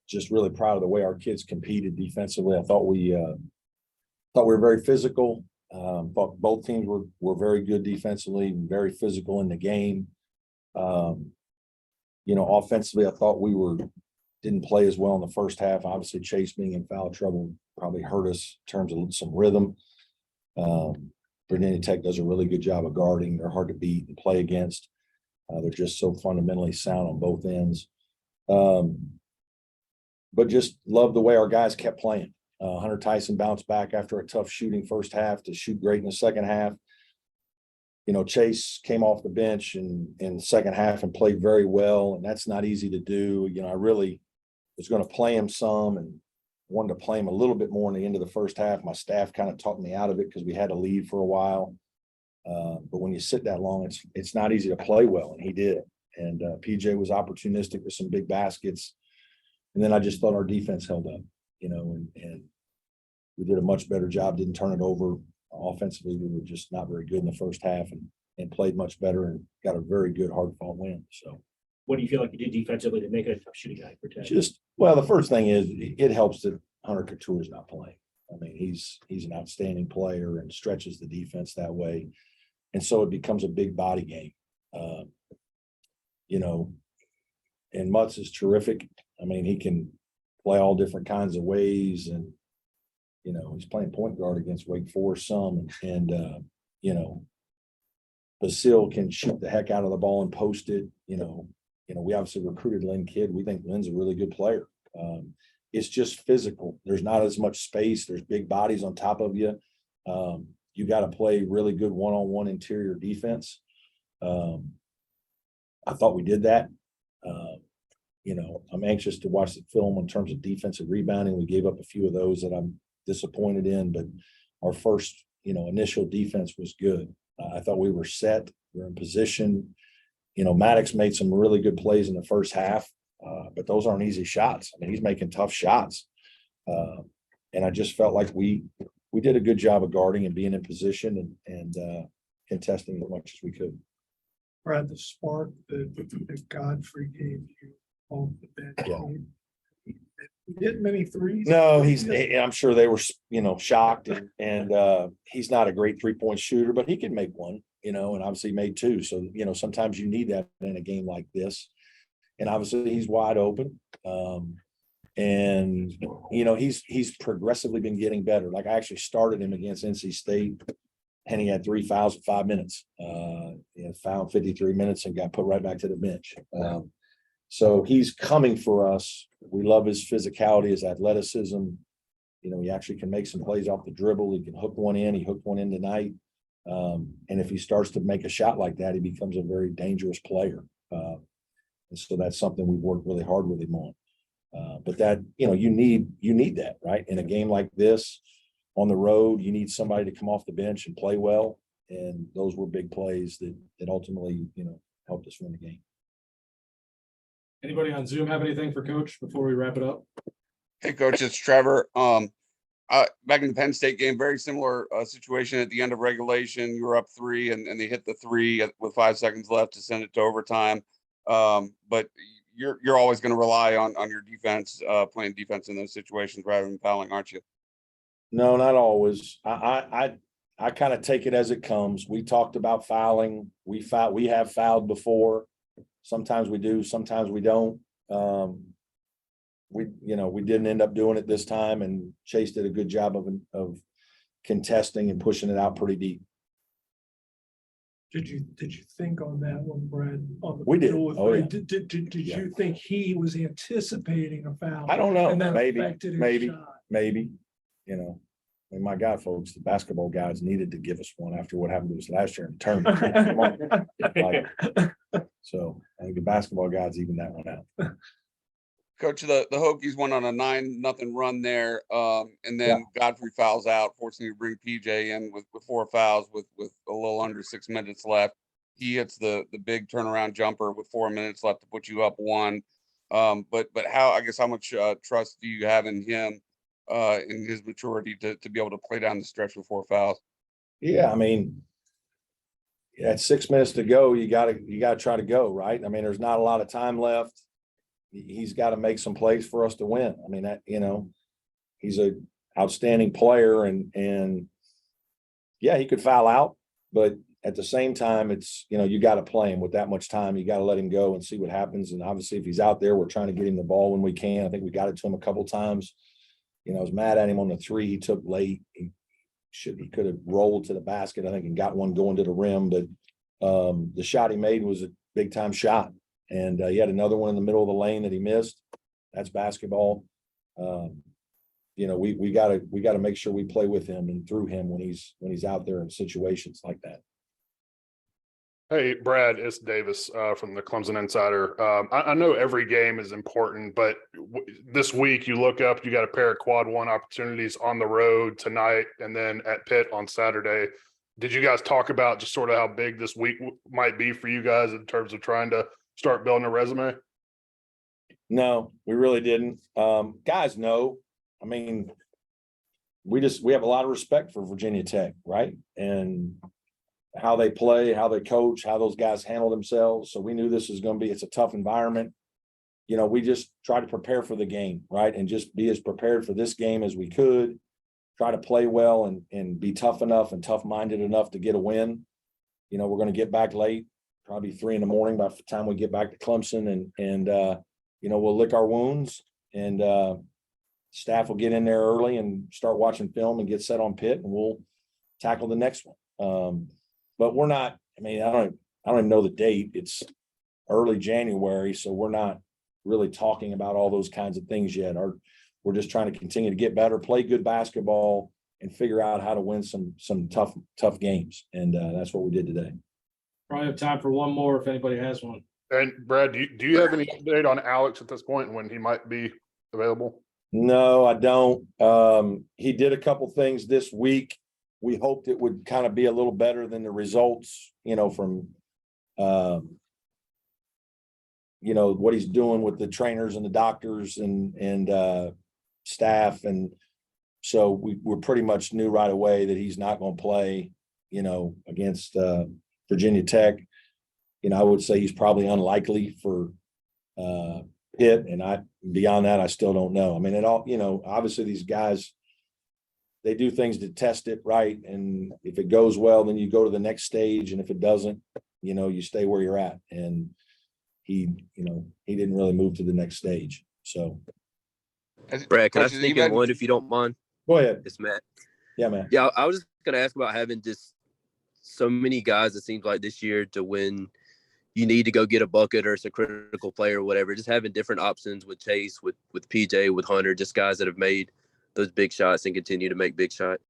Just really proud of the way our kids competed defensively. I thought we were very physical. Thought both teams were very good defensively, very physical in the game. Offensively, I thought didn't play as well in the first half. Obviously, Chase being in foul trouble probably hurt us in terms of some rhythm. Virginia Tech does a really good job of guarding. They're hard to beat and play against. They're just so fundamentally sound on both ends. But just love the way our guys kept playing. Hunter Tyson bounced back after a tough shooting first half to shoot great in the second half. Chase came off the bench in the second half and played very well, and that's not easy to do. I really was going to play him some and wanted to play him a little bit more in the end of the first half. My staff kind of talked me out of it because we had to lead for a while. But when you sit that long, it's not easy to play well, and he did. And PJ was opportunistic with some big baskets. And then I just thought our defense held up, and we did a much better job, didn't turn it over. Offensively, we were just not very good in the first half and played much better and got a very good hard-fought win. So what do you feel like you did defensively to make it a tough shooting night for Tech? The first thing is it helps that Hunter Couture is not playing. I mean, he's an outstanding player and stretches the defense that way. And so it becomes a big body game. And Mutz is terrific. I mean, he can play all different kinds of ways, and he's playing point guard against Wake Forest some, and Basile can shoot the heck out of the ball and post it. We obviously recruited Lynn Kidd. We think Lynn's a really good player. It's just physical. There's not as much space. There's big bodies on top of you. You got to play really good one-on-one interior defense. I thought we did that. I'm anxious to watch the film in terms of defensive rebounding. We gave up a few of those that I'm disappointed in, but our first, initial defense was good. I thought we were set. We were in position. Maddox made some really good plays in the first half, but those aren't easy shots. I mean, he's making tough shots. And I just felt like we did a good job of guarding and being in position and contesting as much as we could. Brad, the spark that Godfrey gave you off the bench. Yeah. He hit many threes. No, I'm sure they were, shocked, and he's not a great 3-point shooter, but he can make one, and obviously made two. So, sometimes you need that in a game like this. And obviously he's wide open. And he's progressively been getting better. Like, I actually started him against NC State, and he had 3 fouls in 5 minutes. Fouled 53 minutes and got put right back to the bench. So he's coming for us. We love his physicality, his athleticism. He actually can make some plays off the dribble. He can hook one in. He hooked one in tonight. And if he starts to make a shot like that, he becomes a very dangerous player. And so that's something we've worked really hard with him on. But that, you need that, right? In a game like this, on the road, you need somebody to come off the bench and play well. And those were big plays that ultimately, helped us win the game. Anybody on Zoom have anything for Coach before we wrap it up? Hey, Coach, it's Trevor. Back in the Penn State game, very similar situation at the end of regulation. You were up 3 and they hit the 3 with 5 seconds left to send it to overtime. But you're always going to rely on your defense, playing defense in those situations rather than fouling, aren't you? No, not always. I kind of take it as it comes. We talked about fouling. We have fouled before. Sometimes we do, sometimes we don't. We didn't end up doing it this time, and Chase did a good job of contesting and pushing it out pretty deep. Did you think on that one, Brad? We did. Oh, yeah. Did you think he was anticipating a foul? I don't know. And that Maybe. affected his shot? My God, folks, the basketball guys needed to give us one after what happened to us last year in the tournament. So I think the basketball guys even that one out. Coach, the Hokies went on a 9-0 run there, and then Godfrey fouls out, forcing you to bring PJ in with 4 fouls with a little under 6 minutes left. He hits the big turnaround jumper with 4 minutes left to put you up 1. But how much trust do you have in him, in his maturity to be able to play down the stretch with 4 fouls? Yeah, I mean, at 6 minutes to go, you gotta try to go, right? I mean, there's not a lot of time left. he's got to make some plays for us to win. I mean, that, you know, he's a outstanding player and yeah, he could foul out, but at the same time, it's, you know, you got to play him with that much time. You got to let him go and see what happens. And obviously if he's out there, we're trying to get him the ball when we can. I think we got it to him a couple times. You know, I was mad at him on the three he took late. He could have rolled to the basket, I think, and got one going to the rim, but the shot he made was a big time shot. And he had another one in the middle of the lane that he missed. That's basketball. You know, we gotta make sure we play with him and through him when he's out there in situations like that. Hey, Brad, it's Davis from the Clemson Insider. I know every game is important, but this week you look up, you got a pair of quad one opportunities on the road tonight and then at Pitt on Saturday. Did you guys talk about just sort of how big this week might be for you guys in terms of trying to start building a resume? No, we really didn't. Guys know. I mean, we have a lot of respect for Virginia Tech, right? And how they play, how they coach, how those guys handle themselves. So we knew this was going to be, it's a tough environment. You know, we just try to prepare for the game, right? And just be as prepared for this game as we could, try to play well and be tough enough and tough-minded enough to get a win. You know, we're going to get back late, probably 3 a.m. by the time we get back to Clemson and you know, we'll lick our wounds and staff will get in there early and start watching film and get set on Pitt and we'll tackle the next one. But we're not, I mean, I don't even know the date. It's early January, so we're not really talking about all those kinds of things yet. We're just trying to continue to get better, play good basketball, and figure out how to win some tough games. And that's what we did today. Probably have time for one more if anybody has one. And Brad, do you have any update on Alex at this point and when he might be available? No, I don't. He did a couple things this week. We hoped it would kind of be a little better than the results, you know, from, you know, what he's doing with the trainers and the doctors and staff. And so we're pretty much knew right away that he's not going to play, you know, against Virginia Tech. You know, I would say he's probably unlikely for Pitt. And beyond that, I still don't know. I mean, it all, you know, obviously these guys, they do things to test it, right? And if it goes well, then you go to the next stage. And if it doesn't, you know, you stay where you're at. And he didn't really move to the next stage. So. Brad, can I Coaches, sneak you in had- one if you don't mind? Go ahead. It's Matt. Yeah, man. Yeah, I was just going to ask about having just so many guys, it seems like this year, to win. You need to go get a bucket or it's a critical player or whatever. Just having different options with Chase, with PJ, with Hunter, just guys that have made those big shots and continue to make big shots.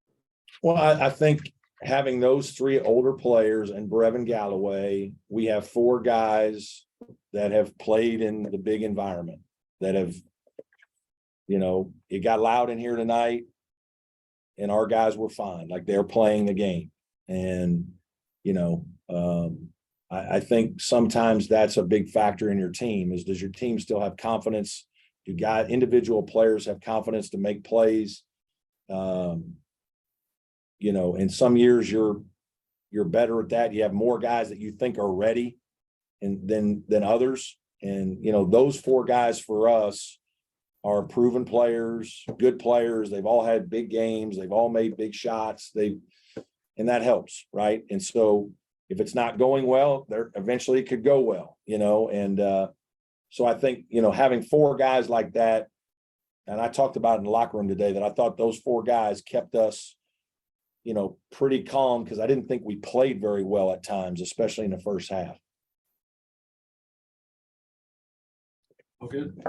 Well, I think having those 3 older players and Brevin Galloway, we have 4 guys that have played in the big environment that have, you know, it got loud in here tonight and our guys were fine. Like they're playing the game. And, you know, I think sometimes that's a big factor in your team is, does your team still have confidence? Do individual players have confidence to make plays? You know, in some years you're better at that. You have more guys that you think are ready and than others. And, you know, those 4 guys for us are proven players, good players. They've all had big games. They've all made big shots. And that helps, right? And so if it's not going well, there eventually it could go well, you know, and so I think, you know, having 4 guys like that, and I talked about it in the locker room today, that I thought those 4 guys kept us, you know, pretty calm because I didn't think we played very well at times, especially in the first half. All good.